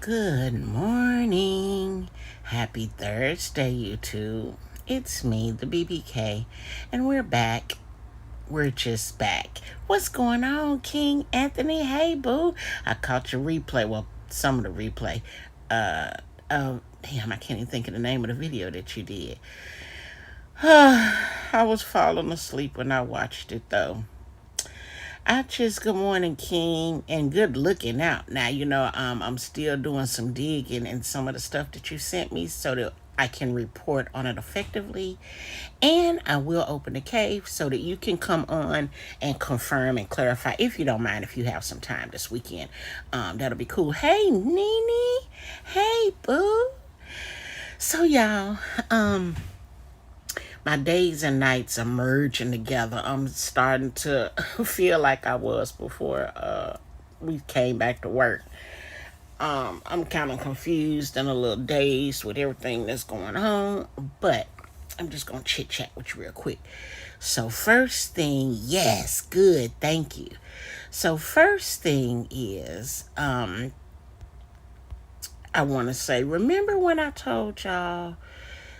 Good morning. Happy Thursday, YouTube. It's me, the BBK, and we're back. We're just back. What's going on, King Anthony? Hey, boo. I caught your replay. Well, some of the replay. Damn, I can't even think of the name of the video that you did. I was falling asleep when I watched it, though. Good morning, King, and good looking out. Now, I'm still doing some digging in some of the stuff that you sent me so that I can report on it effectively. And I will open the cave so that you can come on and confirm and clarify, if you don't mind, if you have some time this weekend. That'll be cool. Hey, Nene. Hey, boo. So, y'all, my days and nights are merging together. I'm starting to feel like I was before we came back to work. I'm kind of confused and a little dazed with everything that's going on, but I'm just going to chit chat with you real quick. So first thing, yes, good, thank you. So first thing is, I want to say, remember when I told y'all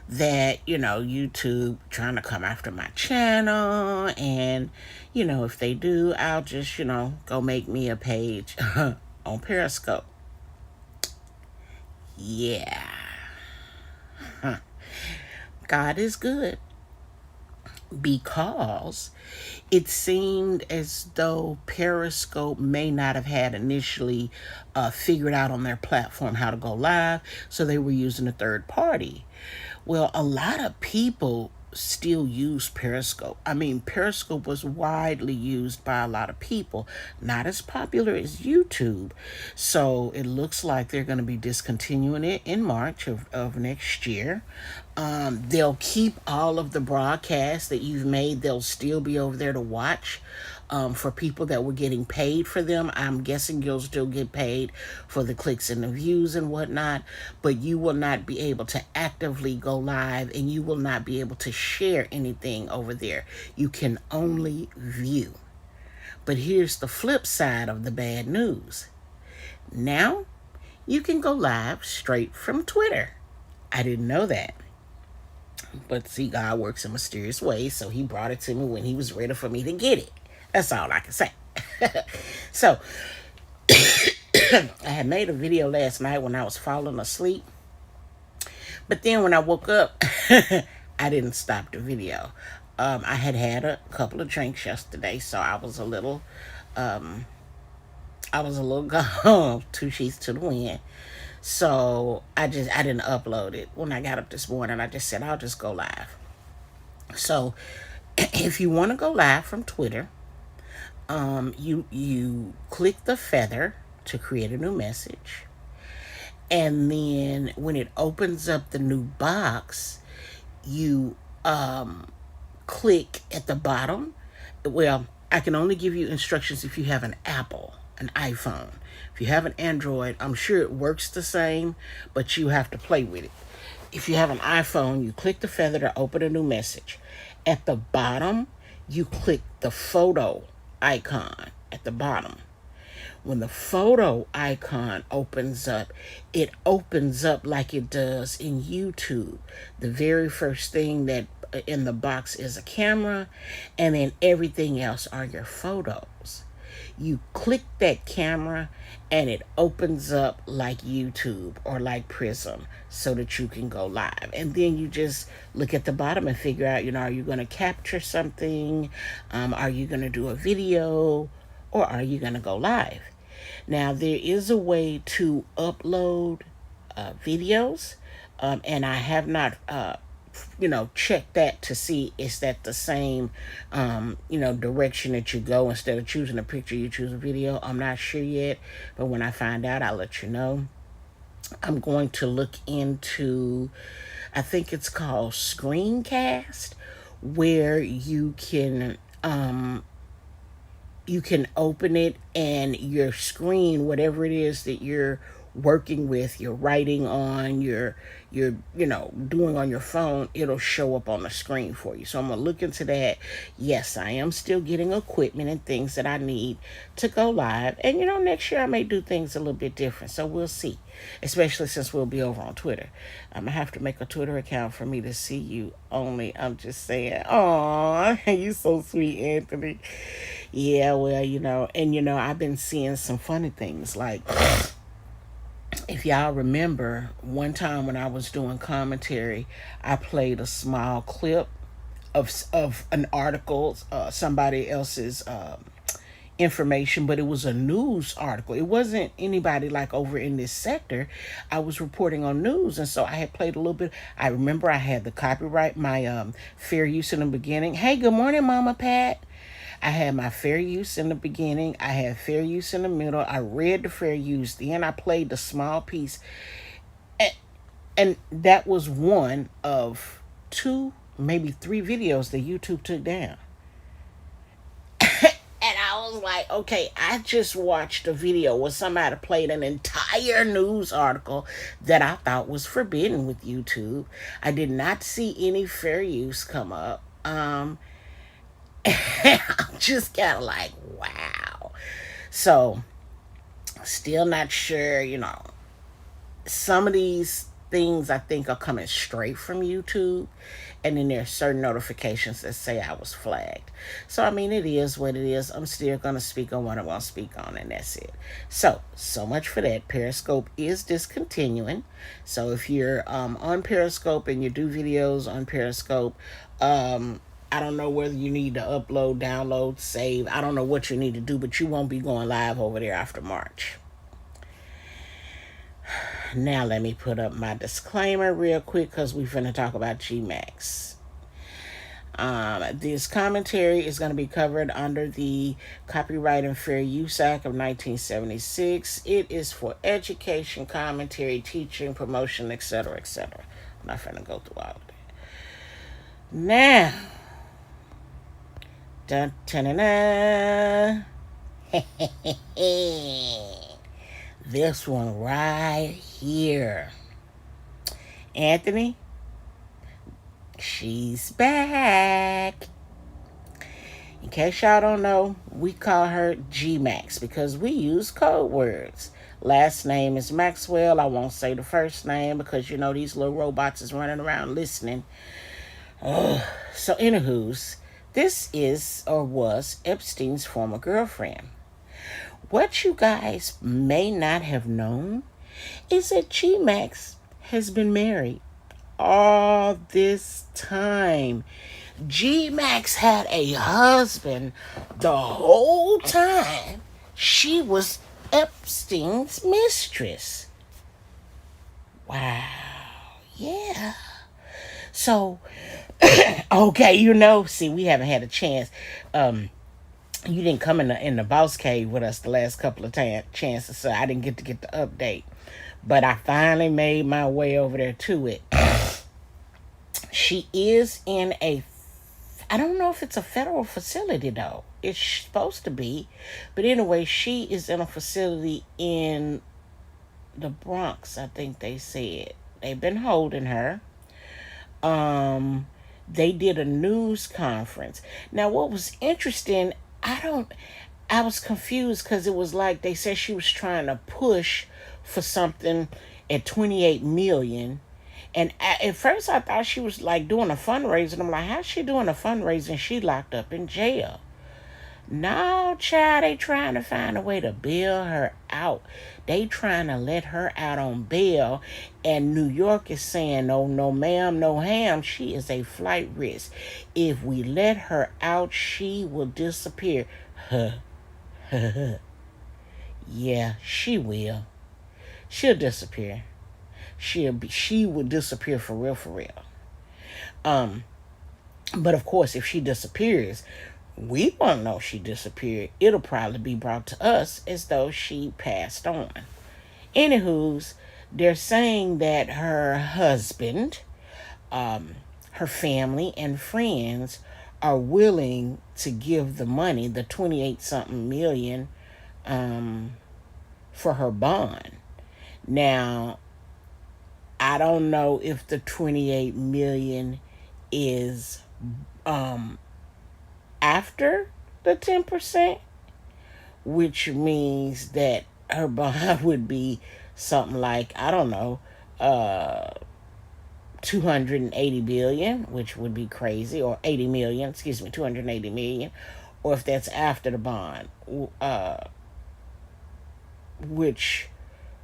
that, YouTube trying to come after my channel, and, if they do, I'll just, go make me a page on Periscope. Yeah. God is good, because it seemed as though Periscope may not have had initially figured out on their platform how to go live, so they were using a third party. Well, a lot of people still use Periscope. I mean, Periscope was widely used by a lot of people, not as popular as YouTube. So it looks like they're going to be discontinuing it in March of next year. They'll keep all of the broadcasts that you've made. They'll still be over there to watch. For people that were getting paid for them, I'm guessing you'll still get paid for the clicks and the views and whatnot, but you will not be able to actively go live, and you will not be able to share anything over there. You can only view. But here's the flip side of the bad news. Now, you can go live straight from Twitter. I didn't know that. But see, God works in mysterious ways, so he brought it to me when he was ready for me to get it. That's all I can say. So, I had made a video last night when I was falling asleep. But then when I woke up, I didn't stop the video. I had a couple of drinks yesterday, so I was a little gone, two sheets to the wind. So I didn't upload it. When I got up this morning, I just said, I'll just go live. So if you want to go live from Twitter, you click the feather to create a new message. And then when it opens up the new box, you click at the bottom. Well, I can only give you instructions if you have an Apple, an iPhone. If you have an Android, I'm sure it works the same, but you have to play with it. If you have an iPhone, you click the feather to open a new message. At the bottom, you click the photo icon at the bottom. When the photo icon opens up, it opens up like it does in YouTube. The very first thing that in the box is a camera, and then everything else are your photos. You click that camera and it opens up like YouTube or like Prism so that you can go live. And then you just look at the bottom and figure out, are you going to capture something? Are you going to do a video? Or are you going to go live? Now, there is a way to upload videos, and I have not check that to see is that the same direction that you go. Instead of choosing a picture, you choose a video. I'm not sure yet, but when I find out, I'll let you know. I'm going to look into, I think it's called Screencast, where you can open it, and your screen, whatever it is that you're working with, you're writing on, you're doing on your phone, it'll show up on the screen for you. So I'm gonna look into that. Yes, I am still getting equipment and things that I need to go live. And next year I may do things a little bit different. So we'll see. Especially since we'll be over on Twitter. I'm gonna have to make a Twitter account for me to see you only. I'm just saying, aw, you so sweet, Anthony. Yeah, well, I've been seeing some funny things. Like, if y'all remember, one time when I was doing commentary, I played a small clip of an article, somebody else's information, but it was a news article. It wasn't anybody like over in this sector. I was reporting on news, and so I had played a little bit. I remember I had the copyright, my fair use in the beginning. Hey, good morning, Mama Pat. I had my fair use in the beginning. I had fair use in the middle. I read the fair use. Then I played the small piece. And that was one of two, maybe three videos that YouTube took down. And I was like, okay, I just watched a video where somebody played an entire news article that I thought was forbidden with YouTube. I did not see any fair use come up. I'm just kind of like, wow. So, still not sure, some of these things I think are coming straight from YouTube. And then there's certain notifications that say I was flagged. So, I mean, it is what it is. I'm still going to speak on what I'm going to speak on, and that's it. So much for that. Periscope is discontinuing. So, if you're on Periscope and you do videos on Periscope, I don't know whether you need to upload, download, save. I don't know what you need to do, but you won't be going live over there after March. Now let me put up my disclaimer real quick because we're going to talk about GMAX. This commentary is going to be covered under the Copyright and Fair Use Act of 1976. It is for education, commentary, teaching, promotion, etc., etc. I'm not going to go through all of that. Now, dun, dun, dun, dun. This one right here. Anthony, she's back. In case y'all don't know, we call her GMAX because we use code words. Last name is Maxwell. I won't say the first name because these little robots is running around listening. So anywho's, this is or was Epstein's former girlfriend. What you guys may not have known is that GMAX has been married all this time. GMAX had a husband the whole time she was Epstein's mistress. Wow. Yeah. So, okay, see, we haven't had a chance. You didn't come in the boss cave with us the last couple of chances, so I didn't get the update. But I finally made my way over there to it. She is in I don't know if it's a federal facility, though. It's supposed to be. But anyway, she is in a facility in the Bronx, I think they said. They've been holding her. They did a news conference. Now, what was interesting, I was confused because it was like they said she was trying to push for something at 28 million. And at first I thought she was like doing a fundraiser. I'm like, how's she doing a fundraiser and she locked up in jail? No, child, they trying to find a way to bail her out. They trying to let her out on bail. And New York is saying, no, ma'am, no ham. She is a flight risk. If we let her out, she will disappear. Yeah, she will. She'll disappear. She will disappear for real. But of course, if she disappears, we won't know she disappeared. It'll probably be brought to us as though she passed on. Anywho's, they're saying that her husband, her family, and friends are willing to give the money, the 28-something million, for her bond. Now, I don't know if the 28 million is um after the 10%, which means that her bond would be something like, I don't know, uh 280 billion, which would be crazy, or 80 million, excuse me, 280 million, or if that's after the bond, which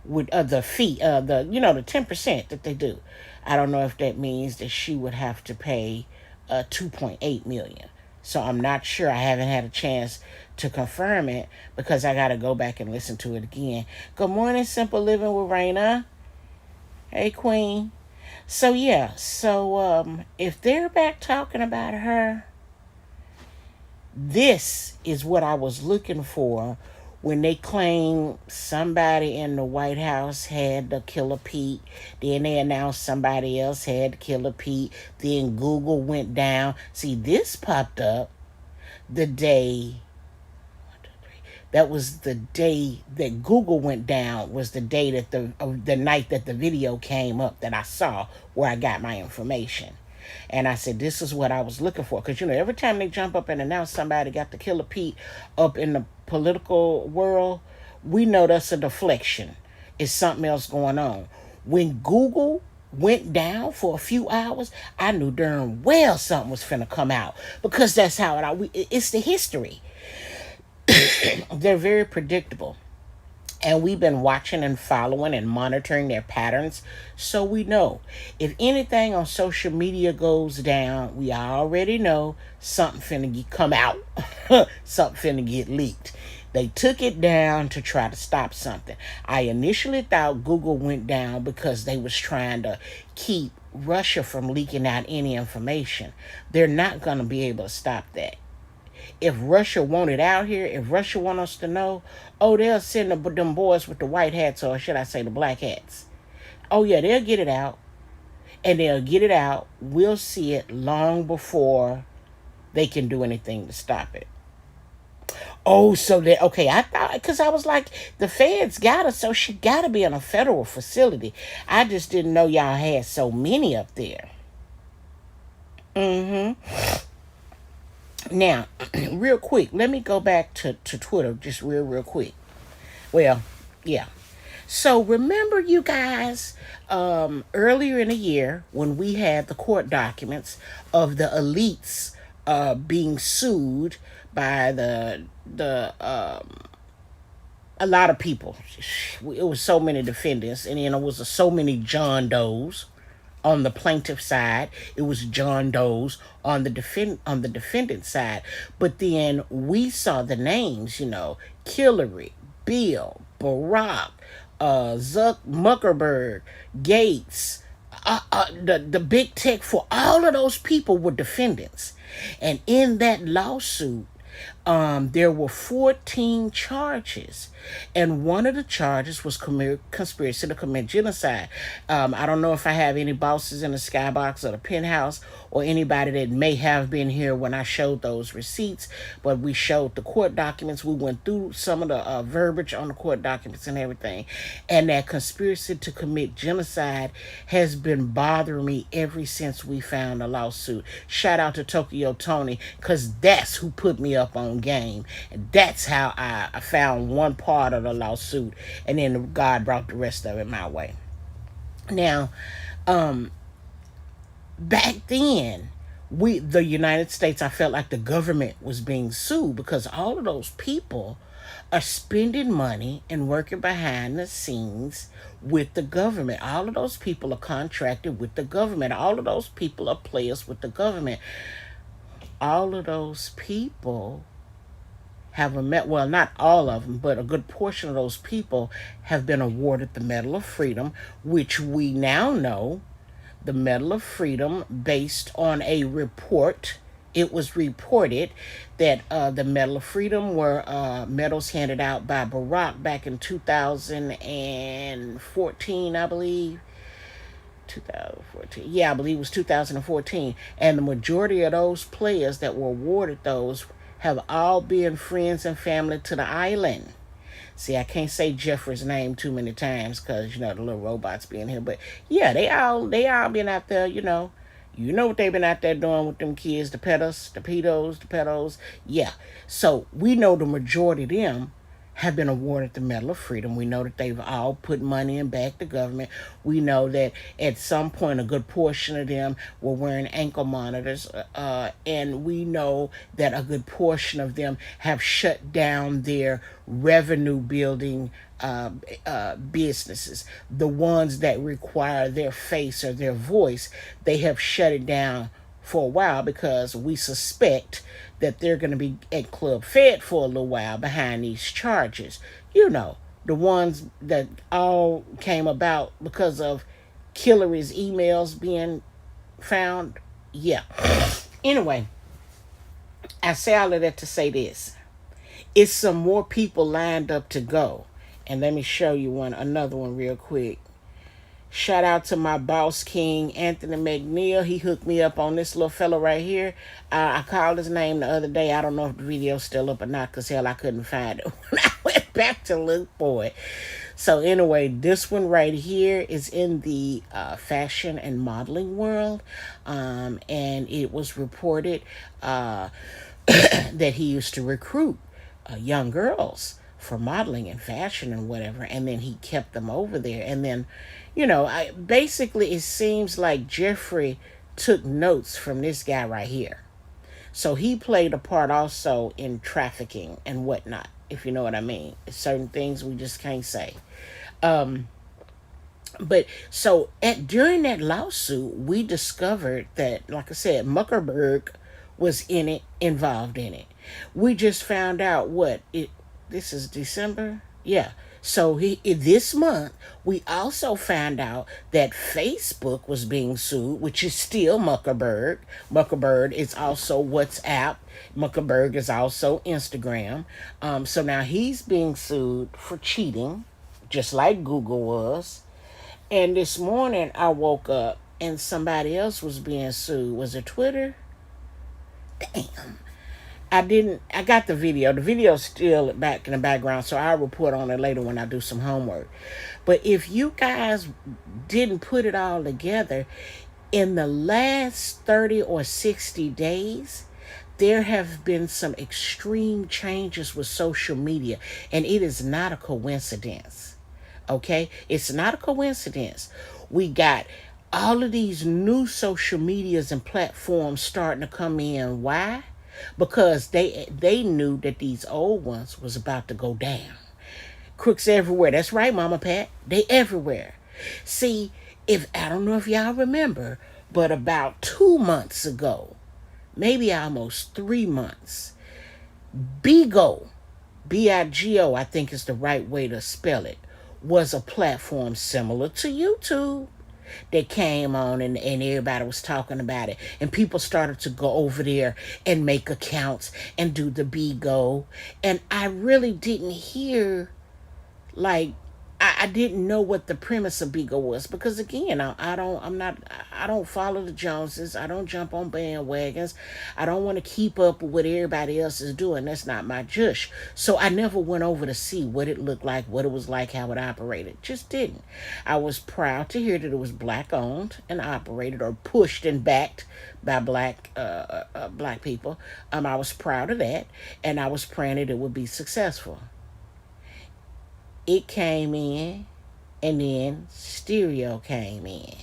would the fee, the the 10% that they do. I don't know if that means that she would have to pay 2.8 million. So I'm not sure. I haven't had a chance to confirm it because I got to go back and listen to it again. Good morning, Simple Living with Raina. Hey, Queen. So yeah, if they're back talking about her, this is what I was looking for when they claim somebody in the White House had the Killer Pete. Then they announced somebody else had Killer Pete. Then Google went down. See, this popped up the day. That was the day that Google went down. Was the day that the night that the video came up that I saw where I got my information. And I said, this is what I was looking for. Because, every time they jump up and announce somebody got the Killer Pete up in the political world, we know that's a deflection. It's something else going on. When Google went down for a few hours, I knew darn well something was finna come out. Because that's how it's the history. They're very predictable. And we've been watching and following and monitoring their patterns. So we know if anything on social media goes down, we already know something finna come out. Something finna get leaked. They took it down to try to stop something. I initially thought Google went down because they was trying to keep Russia from leaking out any information. They're not going to be able to stop that. If Russia want it out here, if Russia want us to know, oh, they'll send them boys with the white hats, or should I say the black hats. Oh, yeah, they'll get it out. And they'll get it out. We'll see it long before they can do anything to stop it. Oh, so that, okay, I thought, because I was like, the feds got her, so she got to be in a federal facility. I just didn't know y'all had so many up there. Now, real quick, let me go back to Twitter just real quick. Well, yeah. So remember, you guys, earlier in the year when we had the court documents of the elites being sued by a lot of people. It was so many defendants, and then it was so many John Does. On the plaintiff side, it was John Doe's on the defendant side. But then we saw the names, Hillary, Bill, Barack, Zuckerberg, Gates, the big tech, for all of those people were defendants. And in that lawsuit, there were 14 charges, and one of the charges was conspiracy to commit genocide. I don't know if I have any bosses in the skybox or the penthouse or anybody that may have been here when I showed those receipts, but we showed the court documents. We went through some of the verbiage on the court documents and everything, and that conspiracy to commit genocide has been bothering me ever since we found the lawsuit. Shout out to Tokyo Tony, because that's who put me up on game, and that's how I found one part of the lawsuit, and then God brought the rest of it my way. Now, back then, the United States, I felt like the government was being sued because all of those people are spending money and working behind the scenes with the government. All of those people are contracted with the government. All of those people are players with the government. All of those people have well, not all of them, but a good portion of those people have been awarded the Medal of Freedom, which we now know the Medal of Freedom based on a report. It was reported that the Medal of Freedom were medals handed out by Barack back in 2014, I believe. 2014. Yeah, I believe it was 2014. And the majority of those players that were awarded those have all been friends and family to the island. See, I can't say Jeffrey's name too many times because the little robots being here. But yeah, they all been out there. You know what they've been out there doing with them kids, the pedos, the pedos. Yeah. So we know the majority of them have been awarded the Medal of Freedom. We know that they've all put money in back the government. We know that at some point a good portion of them were wearing ankle monitors, and we know that a good portion of them have shut down their revenue building businesses. The ones that require their face or their voice, they have shut it down for a while because we suspect that they're going to be at Club Fed for a little while behind these charges. The ones that all came about because of Hillary's emails being found. Yeah. Anyway, I say all of that to say this. It's some more people lined up to go. And let me show you another one real quick. Shout out to my boss king, Anthony McNeil. He hooked me up on this little fella right here. I called his name the other day. I don't know if the video's still up or not because, hell, I couldn't find it when I went back to look for it. So anyway, this one right here is in the fashion and modeling world. And it was reported that he used to recruit young girls for modeling and fashion and whatever, and then he kept them over there. And then, basically it seems like Jeffrey took notes from this guy right here. So he played a part also in trafficking and whatnot, if you know what I mean. Certain things we just can't say. But so during that lawsuit, we discovered that, like I said, Muckerberg was involved in it. We just found out this is December? Yeah. So this month, we also found out that Facebook was being sued, which is still Muckerberg. Muckerberg is also WhatsApp. Muckerberg is also Instagram. So now he's being sued for cheating, just like Google was. And this morning, I woke up and somebody else was being sued. Was it Twitter? Damn. I got the video. The video's still back in the background, so I'll report on it later when I do some homework. But if you guys didn't put it all together, in the last 30 or 60 days, there have been some extreme changes with social media, and it is not a coincidence. Okay? It's not a coincidence. We got all of these new social medias and platforms starting to come in. Why? Because they knew that these old ones was about to go down. Crooks everywhere. That's right, Mama Pat. They everywhere. See, I don't know if y'all remember, but about 2 months ago, maybe almost 3 months, Bigo, Bigo, I think is the right way to spell it, was a platform similar to YouTube. They came on and everybody was talking about it. And people started to go over there and make accounts and do the Bigo. And I really didn't hear, I didn't know what the premise of Bigo was. Because again, I don't follow the Joneses. I don't jump on bandwagons. I don't want to keep up with what everybody else is doing. That's not my jush. So I never went over to see what it looked like, what it was like, how it operated. Just didn't. I was proud to hear that it was black owned and operated or pushed and backed by black people. I was proud of that, and I was praying that it would be successful. It came in, and then stereo came in.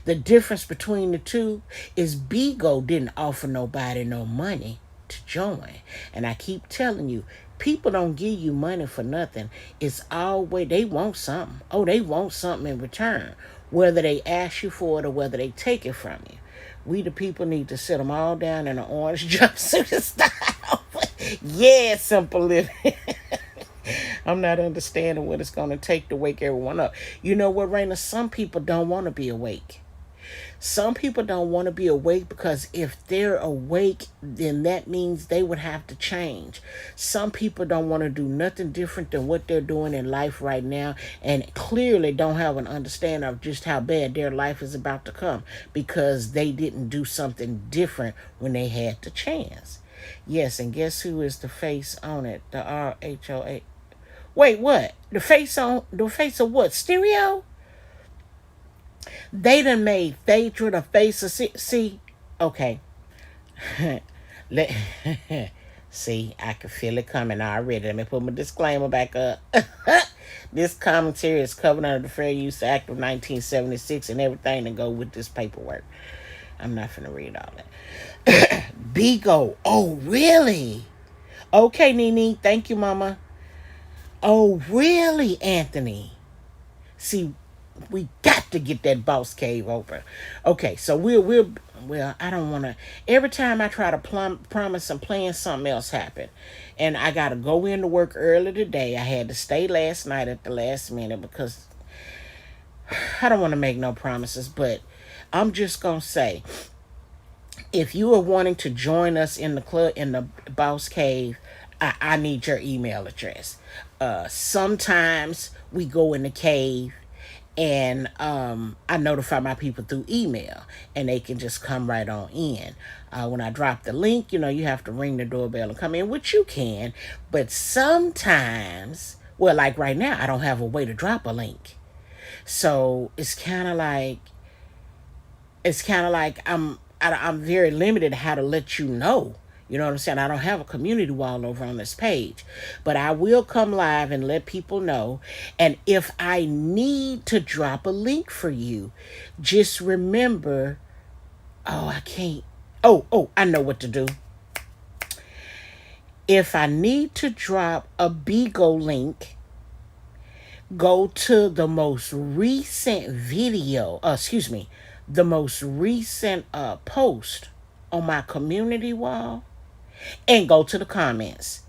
The difference between the two is Bigo didn't offer nobody no money to join. And I keep telling you, people don't give you money for nothing. It's always, they want something. Oh, they want something in return. Whether they ask you for it or whether they take it from you. We the people need to sit them all down in an orange jumpsuit and style. Yeah, simple living. I'm not understanding what it's going to take to wake everyone up. You know what, Raina? Some people don't want to be awake. Some people don't want to be awake because if they're awake, then that means they would have to change. Some people don't want to do nothing different than what they're doing in life right now, and clearly don't have an understanding of just how bad their life is about to come because they didn't do something different when they had the chance. Yes, and guess who is the face on it? The RHOA. Wait, what? The face of what? Stereo? They done made Phaedra the face of see. Okay. Let see, I can feel it coming already. Let me put my disclaimer back up. This commentary is covered under the Fair Use Act of 1976 and everything that go with this paperwork. I'm not finna read all that. Bigo. Oh, really? Okay, Nene. Thank you, Mama. Oh, really, Anthony? See, we got to get that boss cave open. Okay, so well, I don't want to. Every time I try to promise some plan, something else happen, and I got to go into work early today. I had to stay last night at the last minute because I don't want to make no promises, but I'm just gonna say, if you are wanting to join us in the club in the boss cave, I need your email address. Sometimes we go in the cave and I notify my people through email, and they can just come right on in. When I drop the link, you have to ring the doorbell and come in, which you can, but sometimes, well, like right now, I don't have a way to drop a link, so it's kind of like I'm very limited how to let you know. You know what I'm saying? I don't have a community wall over on this page, but I will come live and let people know. And if I need to drop a link for you, just remember, I can't. I know what to do. If I need to drop a Bigo link, go to the most recent video, the most recent post on my community wall, and go to the comments.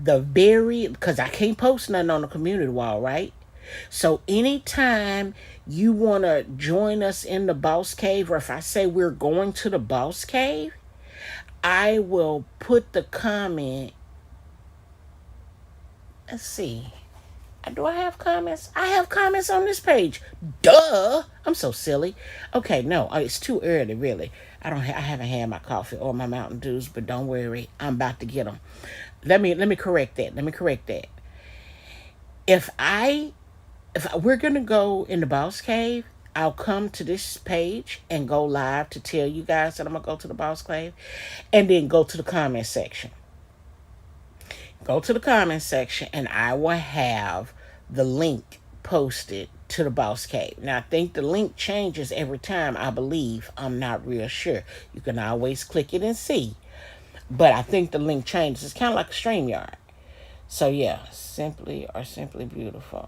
Because I can't post nothing on the community wall, right? So anytime you want to join us in the boss cave, or if I say we're going to the boss cave, I will put the comment. Let's see. Do I have comments? I have comments on this page. Duh! I'm so silly. Okay, no, it's too early, really. I haven't had my coffee or my Mountain Dews, but don't worry, I'm about to get them. Let me correct that. If we're gonna go in the boss cave, I'll come to this page and go live to tell you guys that I'm gonna go to the boss cave, and then go to the comment section. Go to the comment section, and I will have the link posted to the boss cave. Now, I think the link changes every time, I believe. I'm not real sure. You can always click it and see. But I think the link changes. It's kind of like a StreamYard. So, yeah, simply beautiful.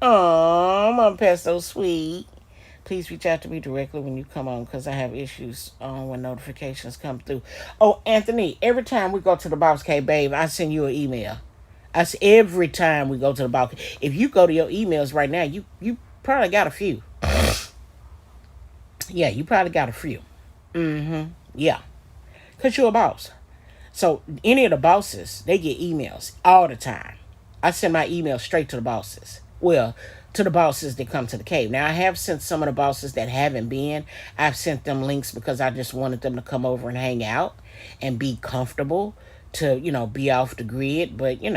Oh, Mama Pesto sweet. Please reach out to me directly when you come on, because I have issues when notifications come through. Oh, Anthony, every time we go to the box cave, babe, I send you an email. Every time we go to the box cave. If you go to your emails right now, you probably got a few. Yeah, you probably got a few. Yeah. Because you're a boss. So any of the bosses, they get emails all the time. I send my emails straight to the bosses. Well, to the bosses that come to the cave. Now, I have sent some of the bosses that haven't been. I've sent them links because I just wanted them to come over and hang out and be comfortable to, be off the grid. But, it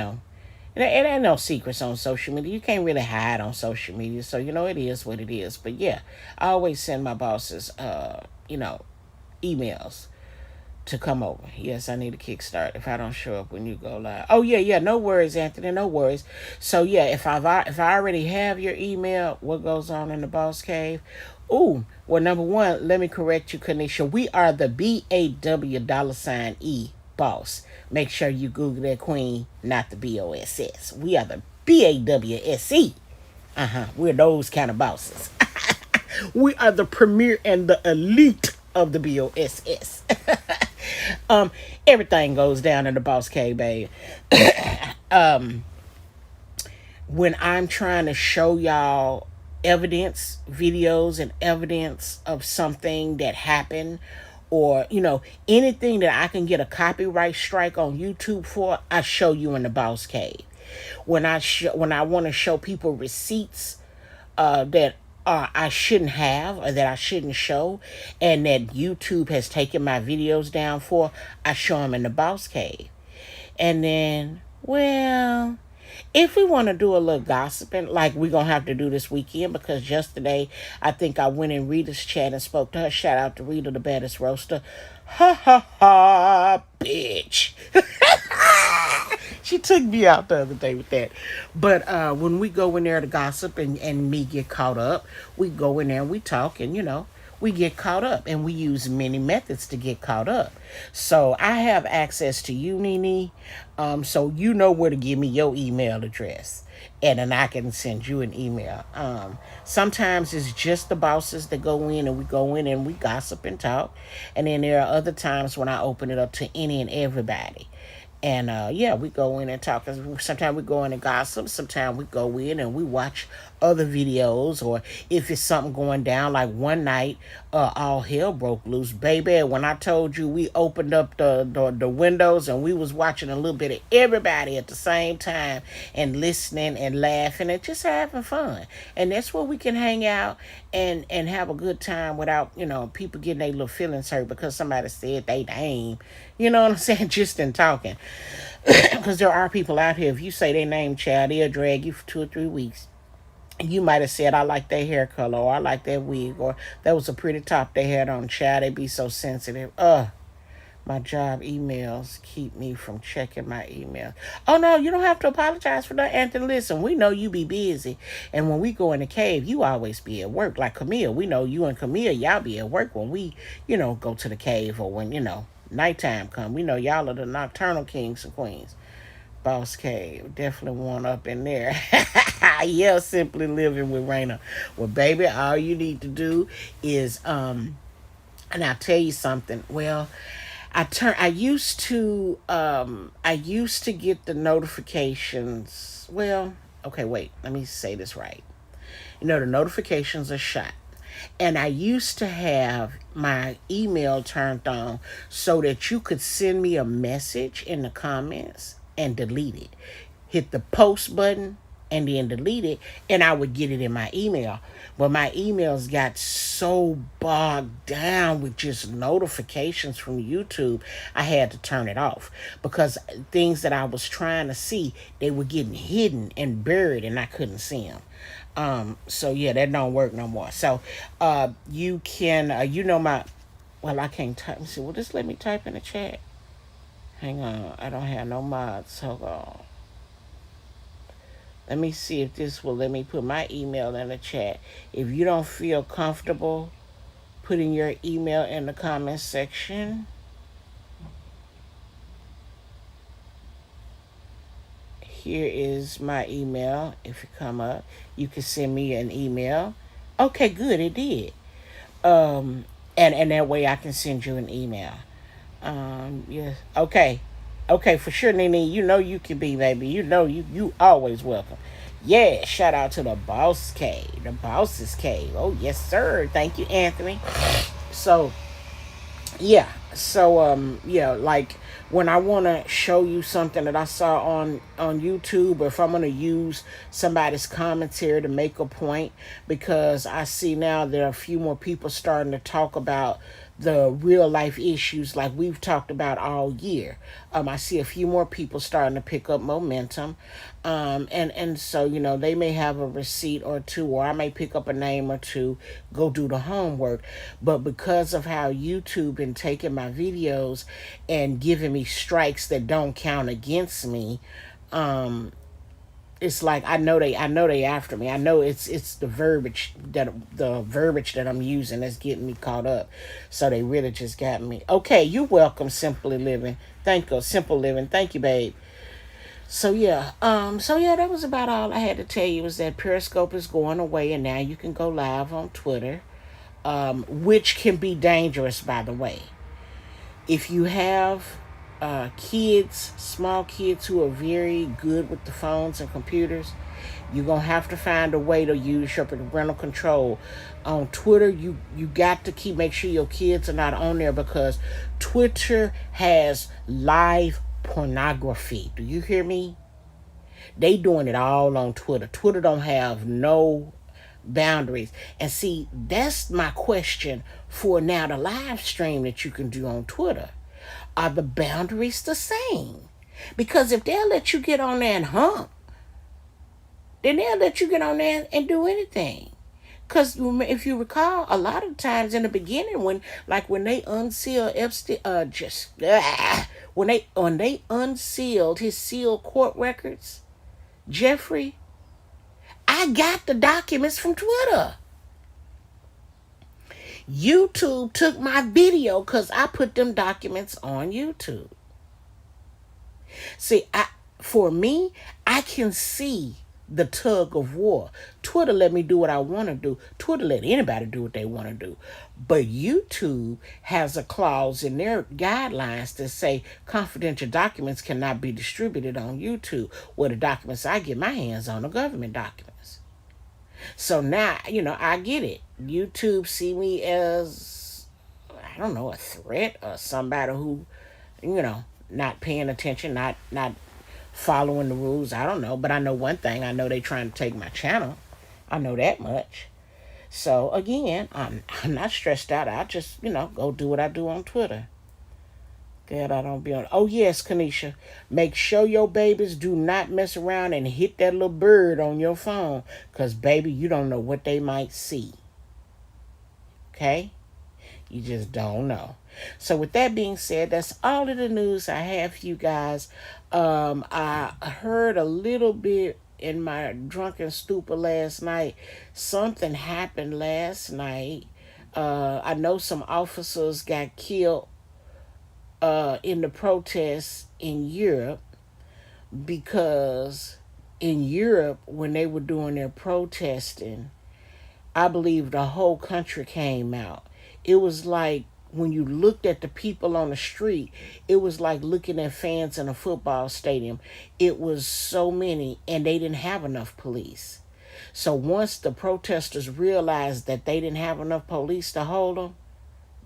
ain't no secrets on social media. You can't really hide on social media. So, it is what it is. But, yeah, I always send my bosses, emails to come over. Yes, I need a kickstart if I don't show up when you go live. Oh, yeah, no worries, Anthony, no worries. So, yeah, if I already have your email, what goes on in the boss cave? Ooh, well, number one, let me correct you, Kanisha. We are the BAW $E boss. Make sure you Google that, queen, not the BOSS. We are the BAWSE. We're those kind of bosses. We are the premier and the elite of the BOSS. Everything goes down in the boss cave, babe. When I'm trying to show y'all evidence, videos and evidence of something that happened, or anything that I can get a copyright strike on YouTube for, I show you in the boss cave. When I want to show people receipts that I shouldn't have or that I shouldn't show and that YouTube has taken my videos down for, I show them in the boss cave. And then, well, if we want to do a little gossiping, like we're going to have to do this weekend, because yesterday I think I went in Rita's chat and spoke to her. Shout out to Rita, the baddest roaster. Ha ha ha, bitch. She took me out the other day with that. But when we go in there to gossip and me get caught up, we go in there and we talk and, we get caught up and we use many methods to get caught up. So I have access to you, Nene. So you know where to give me your email address. And then I can send you an email. Sometimes it's just the bosses that go in and we go in and we gossip and talk. And then there are other times when I open it up to any and everybody. And yeah, we go in and talk. Sometimes we go in and gossip. Sometimes we go in and we watch other videos. Or if it's something going down, like one night, all hell broke loose. Baby, when I told you we opened up the windows and we was watching a little bit of everybody at the same time and listening and laughing and just having fun. And that's where we can hang out and have a good time without, people getting their little feelings hurt because somebody said they name. You know what I'm saying? Just in talking. Because there are people out here, if you say their name, child, they'll drag you for 2 or 3 weeks. You might have said, I like that hair color, or I like that wig, or that was a pretty top they had on, child. They be so sensitive. My job emails keep me from checking my email. Oh, no, you don't have to apologize for that, Anthony. Listen, we know you be busy. And when we go in the cave, you always be at work. Like Camille, we know you and Camille, y'all be at work when we, go to the cave or when, nighttime come. We know y'all are the nocturnal kings and queens. Boss cave, definitely one up in there. Yeah, simply living with Raina. Well, baby, all you need to do is and I'll tell you something. Well, I used to get the notifications. Well, okay, wait, let me say this right. The notifications are shot. And I used to have my email turned on so that you could send me a message in the comments and delete it. Hit the post button and then delete it, and I would get it in my email. But my emails got so bogged down with just notifications from YouTube, I had to turn it off because things that I was trying to see, they were getting hidden and buried, and I couldn't see them. So yeah, that don't work no more. So you can, I can't type. Let me see. Well, just let me type in the chat. Hang on, I don't have no mods. Hold on. Let me see if this will let me put my email in the chat. If you don't feel comfortable putting your email in the comment section, here is my email. If you come up, you can send me an email. Okay, good, it did. And that way I can send you an email. Yes. Okay. Okay, for sure, Nene. You can be, baby. You always welcome. Yeah, shout out to the boss cave. The boss's cave. Oh, yes, sir. Thank you, Anthony. So, yeah. So, like when I want to show you something that I saw on YouTube, or if I'm going to use somebody's commentary to make a point, because I see now there are a few more people starting to talk about the real life issues like we've talked about all year. I see a few more people starting to pick up momentum. And so, they may have a receipt or two, or I may pick up a name or two, go do the homework. But because of how YouTube been taking my videos and giving me strikes that don't count against me, it's like I know they after me. I know it's the verbiage that I'm using that's getting me caught up. So they really just got me. Okay, you're welcome, Simply Living. Thank you, Simple Living. Thank you, babe. So yeah, that was about all I had to tell you. Was that Periscope is going away, and now you can go live on Twitter, which can be dangerous, by the way. If you have kids, small kids who are very good with the phones and computers, you're going to have to find a way to use your parental control. On Twitter, you got to make sure your kids are not on there, because Twitter has live pornography. Do you hear me? They doing it all on Twitter. Twitter don't have no boundaries. And see, that's my question for now the live stream that you can do on Twitter. Are the boundaries the same? Because if they'll let you get on there and hump, then they'll let you get on there and do anything. Because if you recall, a lot of times in the beginning, when they unsealed Epstein, when they unsealed his sealed court records, Jeffrey, I got the documents from Twitter. YouTube took my video because I put them documents on YouTube. See, for me, I can see the tug of war. Twitter let me do what I want to do. Twitter let anybody do what they want to do. But YouTube has a clause in their guidelines that say confidential documents cannot be distributed on YouTube. Well, the documents I get my hands on are government documents. So now, I get it. YouTube see me as, I don't know, a threat or somebody who, not paying attention, not following the rules. I don't know, but I know one thing. I know they trying to take my channel. I know that much. So again, I'm not stressed out. I just, go do what I do on Twitter. Glad I don't be on. Oh yes, Kanisha, make sure your babies do not mess around and hit that little bird on your phone, cause baby, you don't know what they might see. Okay, you just don't know. So with that being said, that's all of the news I have for you guys. I heard a little bit in my drunken stupor last night. Something happened last night. I know some officers got killed in the protests in Europe, because in Europe, when they were doing their protesting, I believe the whole country came out. It was like when you looked at the people on the street, it was like looking at fans in a football stadium. It was so many, and they didn't have enough police. So once the protesters realized that they didn't have enough police to hold them,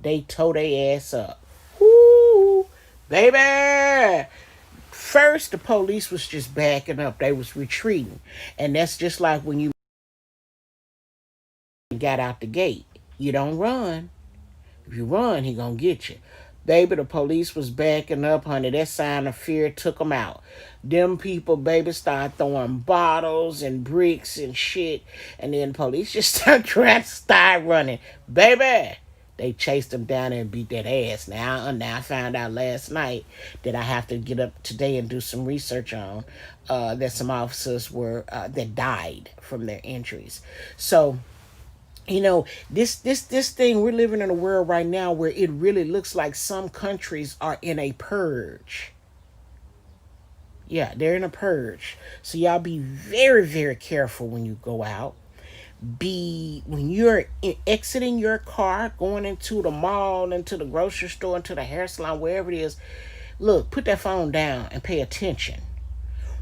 they tore their ass up. Woo, baby! First, the police was just backing up. They was retreating. And that's just like when you got out the gate. You don't run. If you run, he gonna get you. Baby, the police was backing up, honey. That sign of fear took them out. Them people, baby, started throwing bottles and bricks and shit. And then the police just start running. Baby, they chased them down and beat that ass. Now I found out last night that I have to get up today and do some research on that some officers were that died from their injuries. So, this thing, we're living in a world right now where it really looks like some countries are in a purge. Yeah, they're in a purge. So y'all be very, very careful when you go out. When you're exiting your car, going into the mall, into the grocery store, into the hair salon, wherever it is, look, put that phone down and pay attention.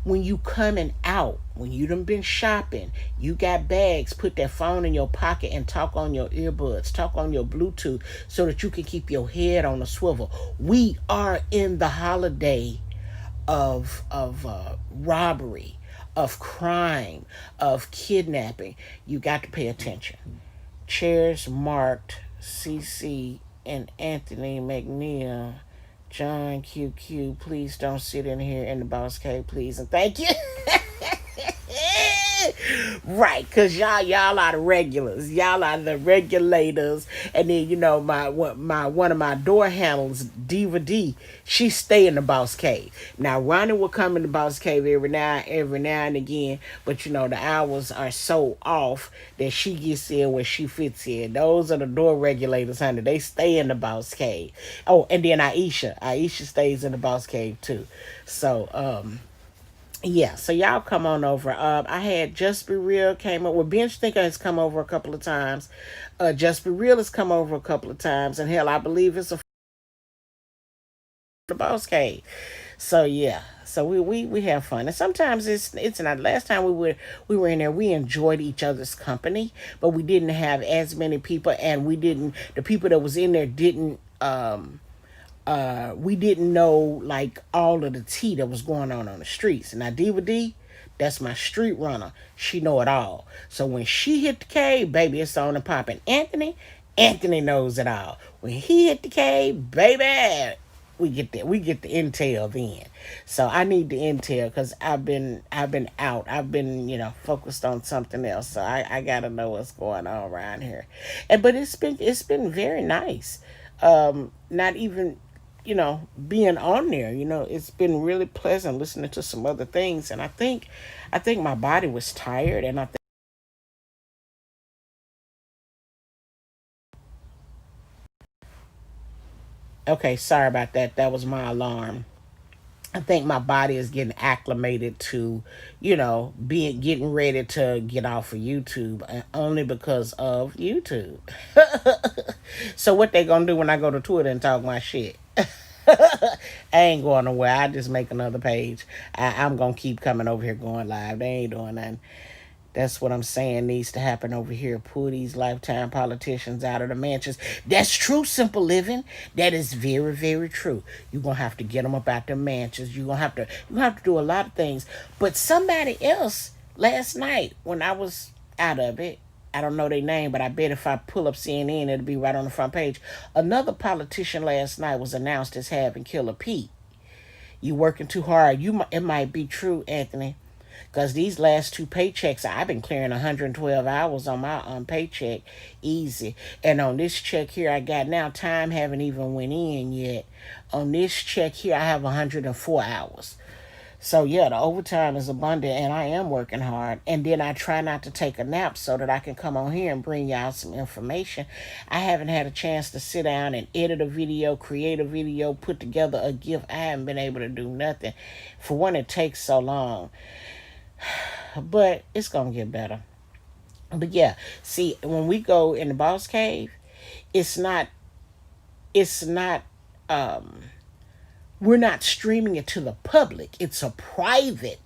When you coming out, when you done been shopping, you got bags, put that phone in your pocket and talk on your earbuds, talk on your Bluetooth, so that you can keep your head on a swivel. We are in the holiday of robbery, of crime, of kidnapping. You got to pay attention. Chairs marked CC and Anthony McNeil. John QQ, please don't sit in here in the boss cave, please, and thank you. Right, because y'all are the regulars. Y'all are the regulators. And then, one of my door handlers, Diva D, she stay in the boss cave. Now, Ronnie will come in the boss cave every now and again, but the hours are so off that she gets in where she fits in. Those are the door regulators, honey. They stay in the boss cave. Oh, and then Aisha stays in the boss cave too. So, yeah, so y'all come on over. I had Just Be Real came over. Well, Bench Thinker has come over a couple of times. Just Be Real has come over a couple of times. And hell, I believe it's the boss cave. So yeah. So we have fun. And sometimes it's not. Last time we were in there, we enjoyed each other's company, but we didn't have as many people, and the people that was in there didn't we didn't know like all of the tea that was going on the streets. Now DVD, That's my street runner. She know it all. So when she hit the cave, baby, it's on and popping. Anthony knows it all. When he hit the cave, baby, we get the intel then. So I need the intel because I've been out. I've been focused on something else. So I gotta know what's going on around here. But it's been very nice. Not even being on there. It's been really pleasant listening to some other things, and I think my body was tired, and I think. Okay, sorry about that. That was my alarm. I think my body is getting acclimated to, being getting ready to get off of YouTube, only because of YouTube. So what they gonna do when I go to Twitter and talk my shit? I ain't going nowhere. I just make another page. I'm gonna keep coming over here going live. They ain't doing nothing. That's what I'm saying needs to happen over here. Pull these lifetime politicians out of the mansions. That's true, Simple Living. That is very, very true. You're gonna have to get them up out the mansions. You have to do a lot of things. But somebody else last night, when I was out of it, I don't know their name, but I bet if I pull up CNN, it'll be right on the front page. Another politician last night was announced as having Killer Pete. You working too hard. It might be true, Anthony. Because these last two paychecks, I've been clearing 112 hours on my paycheck easy. And on this check here I got now, time haven't even went in yet. On this check here, I have 104 hours. So yeah, the overtime is abundant, and I am working hard. And then I try not to take a nap so that I can come on here and bring y'all some information. I haven't had a chance to sit down and edit a video, create a video, put together a GIF. I haven't been able to do nothing. For one, it takes so long. But it's gonna get better. But yeah, see, when we go in the boss cave, it's not um we're not streaming it to the public. It's a private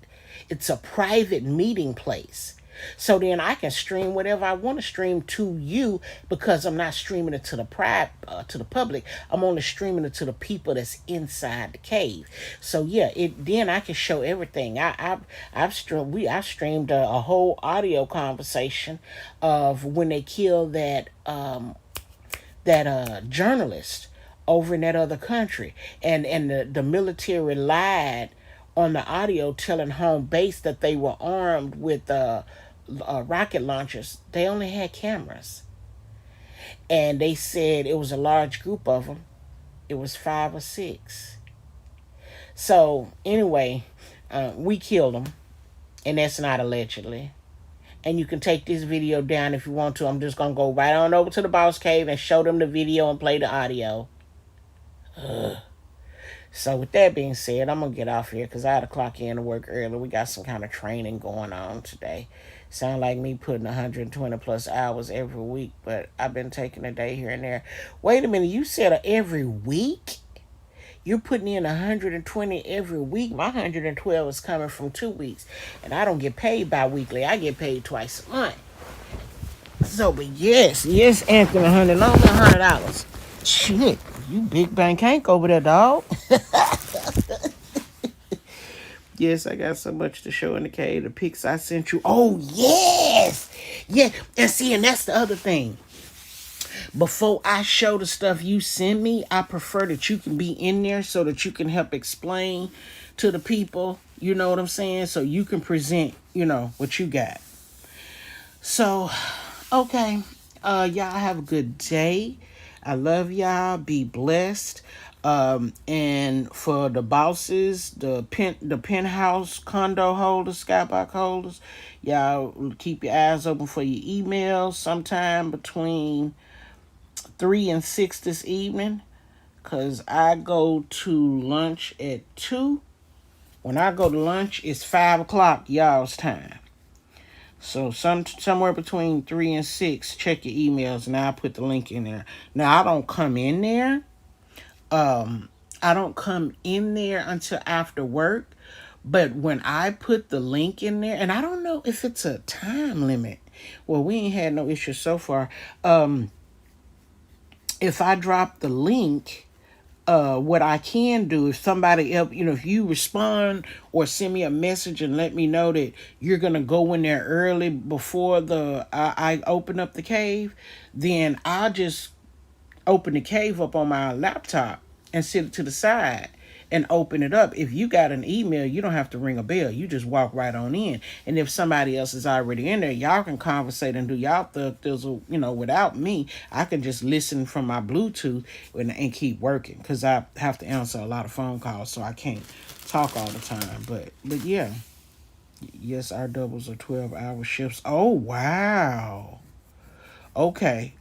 meeting place. So then I can stream whatever I want to stream to you, because I'm not streaming it to the public. I'm only streaming it to the people that's inside the cave. So yeah, it then I can show everything. I've streamed a whole audio conversation of when they killed that journalist over in that other country, and the military lied on the audio, telling home base that they were armed with rocket launchers. They only had cameras, and they said it was a large group of them. It was 5 or 6. So anyway, we killed them, and that's not allegedly. And you can take this video down if you want to. I'm just gonna go right on over to the boss cave and show them the video and play the audio. So with that being said, I'm gonna get off here because I had to clock in to work early. We got some kind of training going on today. Sound like me putting 120 plus hours every week, but I've been taking a day here and there. Wait a minute, you said every week? You're putting in 120 every week. My 112 is coming from 2 weeks, and I don't get paid bi-weekly. I get paid twice a month. So, but yes, Anthony, $100. Shit, you big bank Hank over there, dog. Yes, I got so much to show in the cave. The pics I sent you. Oh, yes. Yeah. And see, and that's the other thing. Before I show the stuff you send me, I prefer that you can be in there so that you can help explain to the people, you know what I'm saying? So you can present, what you got. So, okay. Y'all have a good day. I love y'all. Be blessed. And for the bosses, the penthouse condo holders, skybox holders, y'all keep your eyes open for your emails sometime between 3 and 6 this evening, because I go to lunch at 2. When I go to lunch, it's 5 o'clock y'all's time. So somewhere between 3 and 6, check your emails, and I'll put the link in there. Now, I don't come in there. I don't come in there until after work. But when I put the link in there, and I don't know if it's a time limit. Well, we ain't had no issues so far. If I drop the link, what I can do, if somebody else, if you respond or send me a message and let me know that you're gonna go in there early before I open up the cave, then I'll just open the cave up on my laptop and sit it to the side and open it up. If you got an email, you don't have to ring a bell. You just walk right on in. And if somebody else is already in there, y'all can conversate and do y'all without me. I can just listen from my Bluetooth and keep working, because I have to answer a lot of phone calls, so I can't talk all the time. But yeah, yes, our doubles are 12-hour shifts. Oh wow. Okay.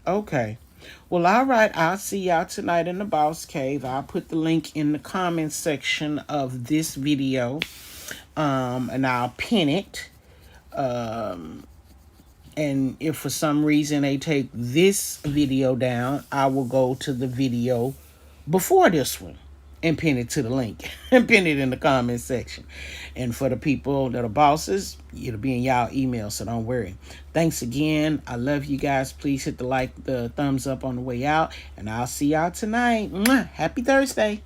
Well, all right. I'll see y'all tonight in the Boss Cave. I'll put the link in the comments section of this video. And I'll pin it. And if for some reason they take this video down, I will go to the video before this one and pin it to the link and pin it in the comment section. And for the people that are bosses, it'll be in y'all email, so don't worry. Thanks again. I love you guys. Please hit the thumbs up on the way out, and I'll see y'all tonight. Mwah. Happy Thursday.